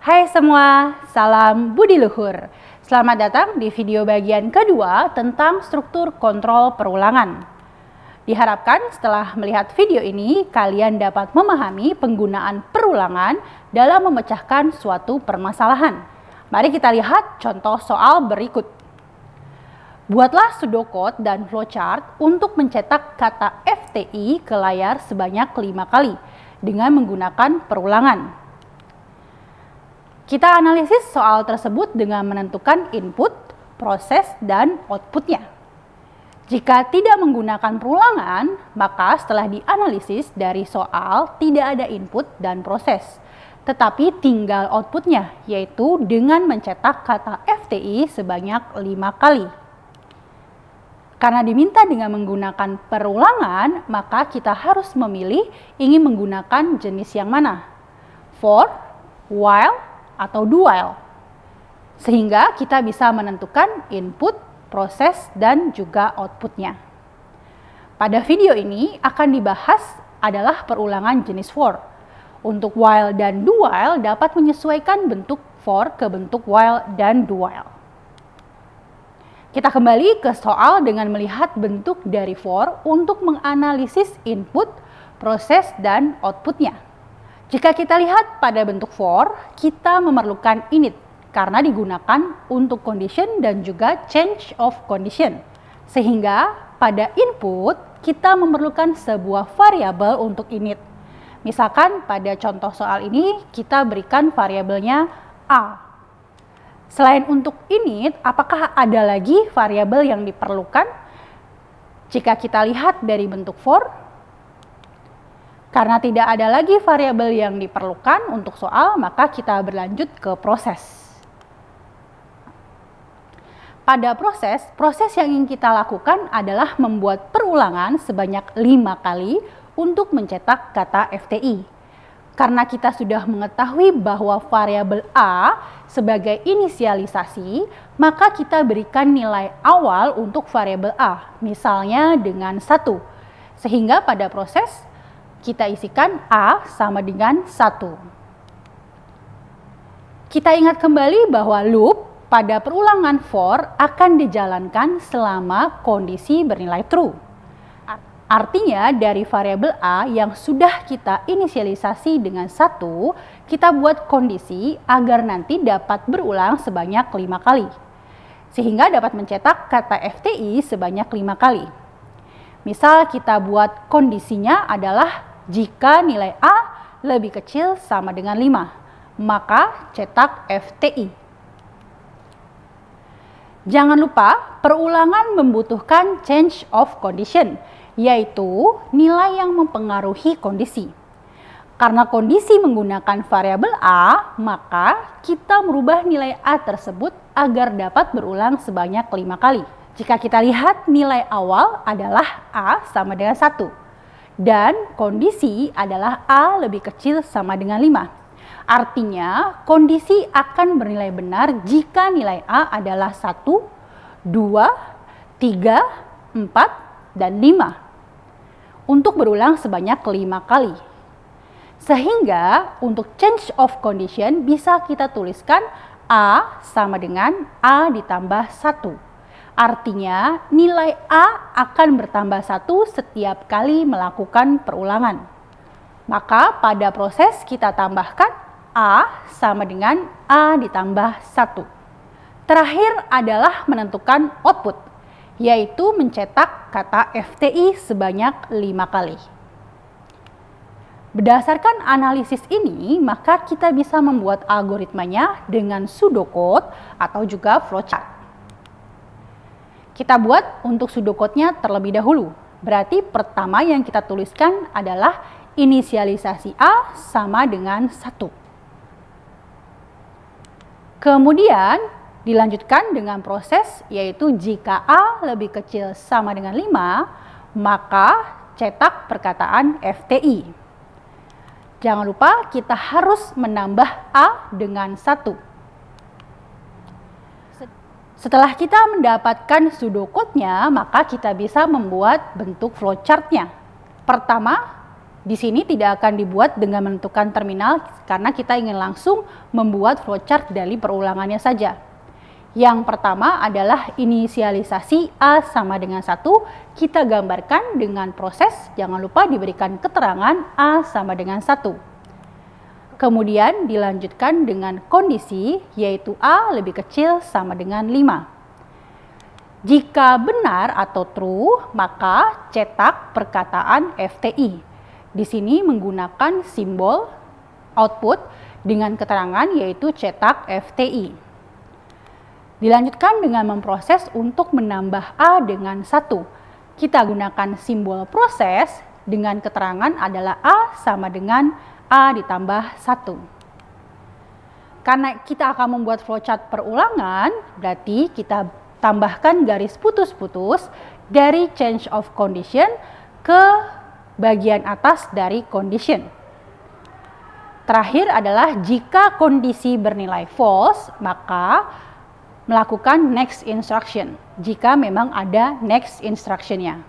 Hai semua, salam budi luhur. Selamat datang di video bagian kedua tentang struktur kontrol perulangan. Diharapkan setelah melihat video ini, kalian dapat memahami penggunaan perulangan dalam memecahkan suatu permasalahan. Mari kita lihat contoh soal berikut. Buatlah pseudocode dan flowchart untuk mencetak kata FTI ke layar sebanyak 5 kali dengan menggunakan perulangan. Kita analisis soal tersebut dengan menentukan input, proses, dan outputnya. Jika tidak menggunakan perulangan, maka setelah dianalisis dari soal tidak ada input dan proses, tetapi tinggal outputnya, yaitu dengan mencetak kata FTI sebanyak 5 kali. Karena diminta dengan menggunakan perulangan, maka kita harus memilih ingin menggunakan jenis yang mana, for, while, atau do while. Sehingga kita bisa menentukan input, proses, dan juga outputnya. Pada video ini akan dibahas adalah perulangan jenis for. Untuk while dan do while dapat menyesuaikan bentuk for ke bentuk while dan do while. Kita kembali ke soal dengan melihat bentuk dari for untuk menganalisis input, proses, dan outputnya. Jika kita lihat pada bentuk for, kita memerlukan init karena digunakan untuk condition dan juga change of condition. Sehingga pada input kita memerlukan sebuah variabel untuk init. Misalkan pada contoh soal ini kita berikan variabelnya A. Selain untuk init, apakah ada lagi variabel yang diperlukan? Jika kita lihat dari bentuk for, karena tidak ada lagi variabel yang diperlukan untuk soal, maka kita berlanjut ke proses. Pada proses yang ingin kita lakukan adalah membuat perulangan sebanyak 5 kali untuk mencetak kata FTI. Karena kita sudah mengetahui bahwa variabel A sebagai inisialisasi, maka kita berikan nilai awal untuk variabel A, misalnya dengan 1. Sehingga pada proses kita isikan A sama dengan 1. Kita ingat kembali bahwa loop pada perulangan for akan dijalankan selama kondisi bernilai true. Artinya dari variabel A yang sudah kita inisialisasi dengan 1, kita buat kondisi agar nanti dapat berulang sebanyak 5 kali. Sehingga dapat mencetak kata FTI sebanyak 5 kali. Misal kita buat kondisinya adalah jika nilai A lebih kecil sama dengan 5, maka cetak FTI. Jangan lupa perulangan membutuhkan change of condition, yaitu nilai yang mempengaruhi kondisi. Karena kondisi menggunakan variabel A, maka kita merubah nilai A tersebut agar dapat berulang sebanyak 5 kali. Jika kita lihat nilai awal adalah A sama dengan 1. Dan kondisi adalah A lebih kecil sama dengan 5. Artinya kondisi akan bernilai benar jika nilai A adalah 1, 2, 3, 4, dan 5. Untuk berulang sebanyak 5 kali. Sehingga untuk change of condition bisa kita tuliskan A sama dengan A ditambah 1. Artinya nilai A akan bertambah 1 setiap kali melakukan perulangan. Maka pada proses kita tambahkan A sama dengan A ditambah 1. Terakhir adalah menentukan output, yaitu mencetak kata FTI sebanyak 5 kali. Berdasarkan analisis ini, maka kita bisa membuat algoritmanya dengan pseudocode atau juga flowchart. Kita buat untuk pseudocode-nya terlebih dahulu. Berarti pertama yang kita tuliskan adalah inisialisasi A sama dengan 1. Kemudian dilanjutkan dengan proses, yaitu jika A lebih kecil sama dengan 5, maka cetak perkataan FTI. Jangan lupa kita harus menambah A dengan 1. Setelah kita mendapatkan pseudocode-nya, maka kita bisa membuat bentuk flowchart-nya. Pertama, Di sini tidak akan dibuat dengan menentukan terminal karena kita ingin langsung membuat flowchart dari perulangannya saja. Yang pertama adalah inisialisasi A sama dengan 1, kita gambarkan dengan proses, jangan lupa diberikan keterangan A sama dengan 1. Kemudian dilanjutkan dengan kondisi, yaitu A lebih kecil sama dengan 5. Jika benar atau true, maka cetak perkataan FTI. Di sini menggunakan simbol output dengan keterangan yaitu cetak FTI. Dilanjutkan dengan memproses untuk menambah A dengan 1. Kita gunakan simbol proses dengan keterangan adalah A sama dengan A ditambah 1. Karena kita akan membuat flowchart perulangan, berarti kita tambahkan garis putus-putus dari change of condition ke bagian atas dari condition. Terakhir adalah jika kondisi bernilai false, maka melakukan next instruction jika memang ada next instruction-nya.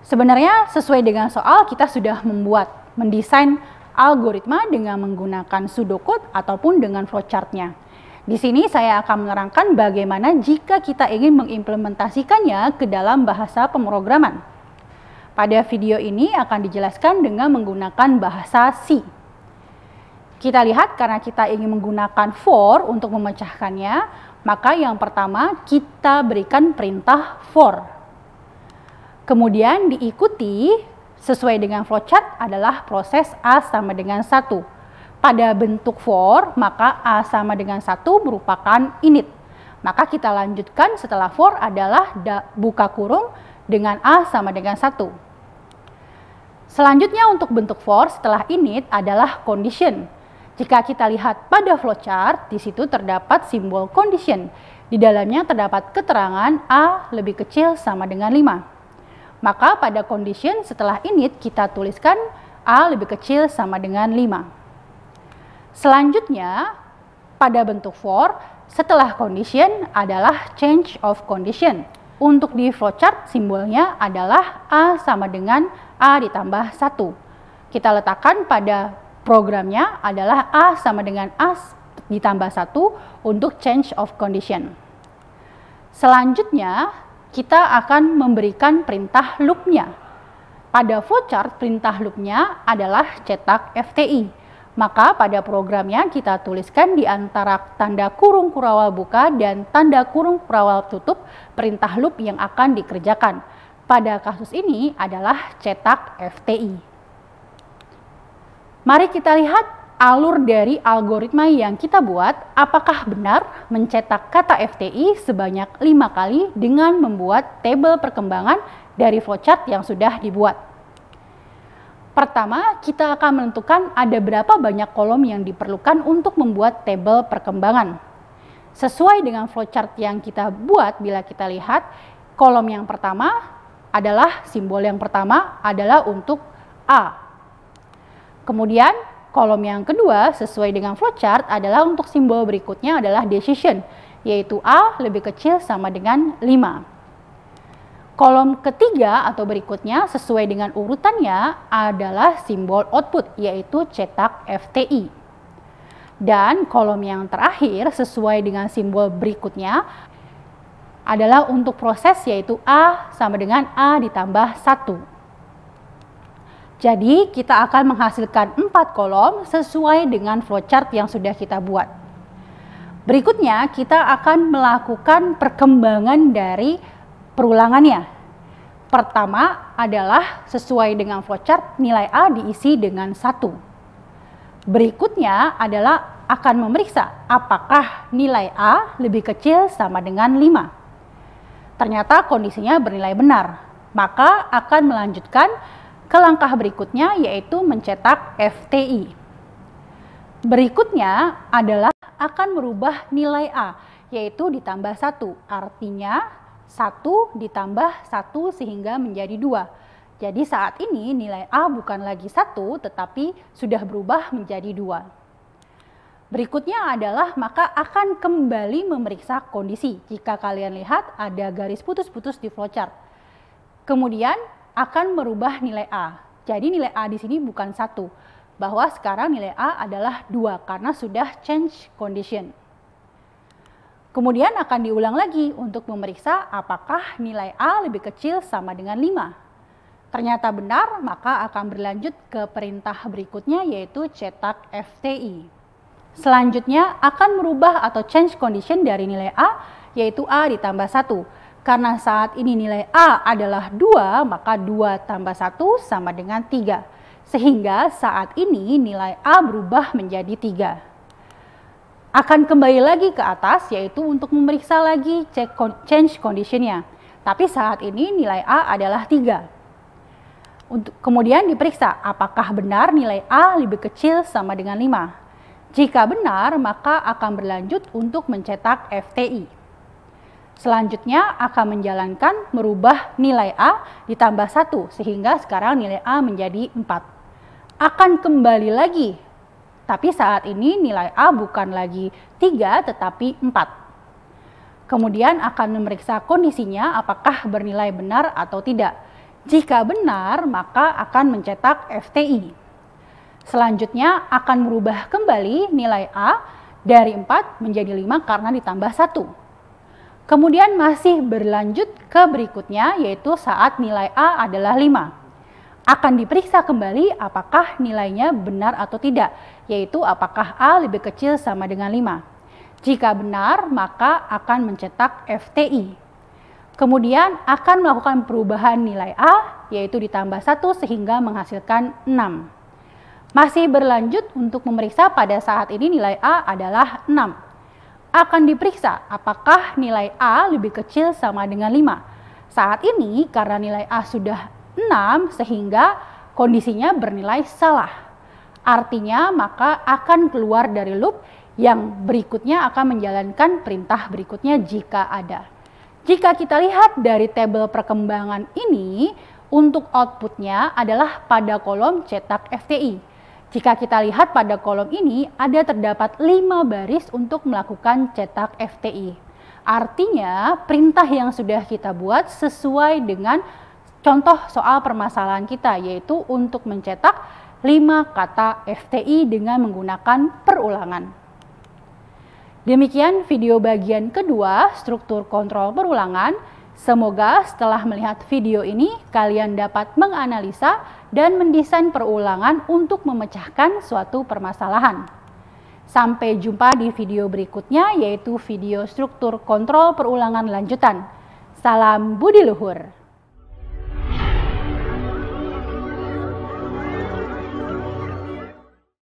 Sebenarnya sesuai dengan soal kita sudah mendesain algoritma dengan menggunakan pseudocode ataupun dengan flowchart-nya. Di sini saya akan menerangkan bagaimana jika kita ingin mengimplementasikannya ke dalam bahasa pemrograman. Pada video ini akan dijelaskan dengan menggunakan bahasa C. Kita lihat karena kita ingin menggunakan for untuk memecahkannya, maka yang pertama kita berikan perintah for. Kemudian diikuti sesuai dengan flowchart adalah proses A sama dengan 1. Pada bentuk for, maka A sama dengan 1 merupakan init. Maka kita lanjutkan setelah for adalah buka kurung dengan A sama dengan 1. Selanjutnya untuk bentuk for setelah init adalah condition. Jika kita lihat pada flowchart, di situ terdapat simbol condition. Di dalamnya terdapat keterangan A lebih kecil sama dengan 5. Maka pada condition setelah init kita tuliskan A lebih kecil sama dengan 5. Selanjutnya pada bentuk for setelah condition adalah change of condition. Untuk di flowchart simbolnya adalah A sama dengan A ditambah 1. Kita letakkan pada programnya adalah A sama dengan A ditambah 1 untuk change of condition. Selanjutnya kita akan memberikan perintah loop-nya. Pada flowchart perintah loop-nya adalah cetak FTI. Maka pada programnya kita tuliskan di antara tanda kurung kurawal buka dan tanda kurung kurawal tutup perintah loop yang akan dikerjakan. Pada kasus ini adalah cetak FTI. Mari kita lihat alur dari algoritma yang kita buat, apakah benar mencetak kata FTI sebanyak 5 kali dengan membuat tabel perkembangan dari flowchart yang sudah dibuat. Pertama, kita akan menentukan ada berapa banyak kolom yang diperlukan untuk membuat tabel perkembangan. Sesuai dengan flowchart yang kita buat, bila kita lihat, kolom yang pertama adalah simbol yang pertama adalah untuk A. Kemudian kolom yang kedua sesuai dengan flowchart adalah untuk simbol berikutnya adalah decision, yaitu A lebih kecil sama dengan 5. Kolom ketiga atau berikutnya sesuai dengan urutannya adalah simbol output, yaitu cetak FTI. Dan kolom yang terakhir sesuai dengan simbol berikutnya adalah untuk proses, yaitu A sama dengan A ditambah 1. Jadi kita akan menghasilkan 4 kolom sesuai dengan flowchart yang sudah kita buat. Berikutnya kita akan melakukan perkembangan dari perulangannya. Pertama adalah sesuai dengan flowchart nilai A diisi dengan 1. Berikutnya adalah akan memeriksa apakah nilai A lebih kecil sama dengan 5. Ternyata kondisinya bernilai benar, maka akan melanjutkan ke langkah berikutnya yaitu mencetak FTI. Berikutnya adalah akan merubah nilai A, yaitu ditambah 1, artinya 1 ditambah 1 sehingga menjadi 2. Jadi saat ini nilai A bukan lagi 1 tetapi sudah berubah menjadi 2. Berikutnya adalah maka akan kembali memeriksa kondisi. Jika kalian lihat ada garis putus-putus di flowchart. Kemudian akan merubah nilai A. Jadi nilai A di sini bukan 1, bahwa sekarang nilai A adalah 2 karena sudah change condition. Kemudian akan diulang lagi untuk memeriksa apakah nilai A lebih kecil sama dengan 5. Ternyata benar, maka akan berlanjut ke perintah berikutnya yaitu cetak FTI. Selanjutnya akan merubah atau change condition dari nilai A yaitu A ditambah 1. Karena saat ini nilai A adalah 2, maka 2 tambah 1 sama dengan 3. Sehingga saat ini nilai A berubah menjadi 3. Akan kembali lagi ke atas yaitu untuk memeriksa lagi change condition-nya. Tapi saat ini nilai A adalah 3. Kemudian diperiksa apakah benar nilai A lebih kecil sama dengan 5. Jika benar, maka akan berlanjut untuk mencetak FTI. Selanjutnya akan menjalankan merubah nilai A ditambah 1 sehingga sekarang nilai A menjadi 4. Akan kembali lagi. Tapi saat ini nilai A bukan lagi 3 tetapi 4. Kemudian akan memeriksa kondisinya apakah bernilai benar atau tidak. Jika benar maka akan mencetak FTI. Selanjutnya akan merubah kembali nilai A dari 4 menjadi 5 karena ditambah 1. Kemudian masih berlanjut ke berikutnya yaitu saat nilai A adalah 5. Akan diperiksa kembali apakah nilainya benar atau tidak, yaitu apakah A lebih kecil sama dengan 5. Jika benar, maka akan mencetak FTI. Kemudian akan melakukan perubahan nilai A, yaitu ditambah 1 sehingga menghasilkan 6. Masih berlanjut untuk memeriksa pada saat ini nilai A adalah 6. Akan diperiksa apakah nilai A lebih kecil sama dengan 5. Saat ini karena nilai A sudah 6 sehingga kondisinya bernilai salah. Artinya maka akan keluar dari loop yang berikutnya akan menjalankan perintah berikutnya jika ada. Jika kita lihat dari tabel perkembangan ini, untuk outputnya adalah pada kolom cetak FTI. Jika kita lihat pada kolom ini ada terdapat 5 baris untuk melakukan cetak FTI. Artinya perintah yang sudah kita buat sesuai dengan contoh soal permasalahan kita, yaitu untuk mencetak 5 kata FTI dengan menggunakan perulangan. Demikian video bagian kedua, struktur kontrol perulangan. Semoga setelah melihat video ini, kalian dapat menganalisa dan mendesain perulangan untuk memecahkan suatu permasalahan. Sampai jumpa di video berikutnya, yaitu video struktur kontrol perulangan lanjutan. Salam budi luhur.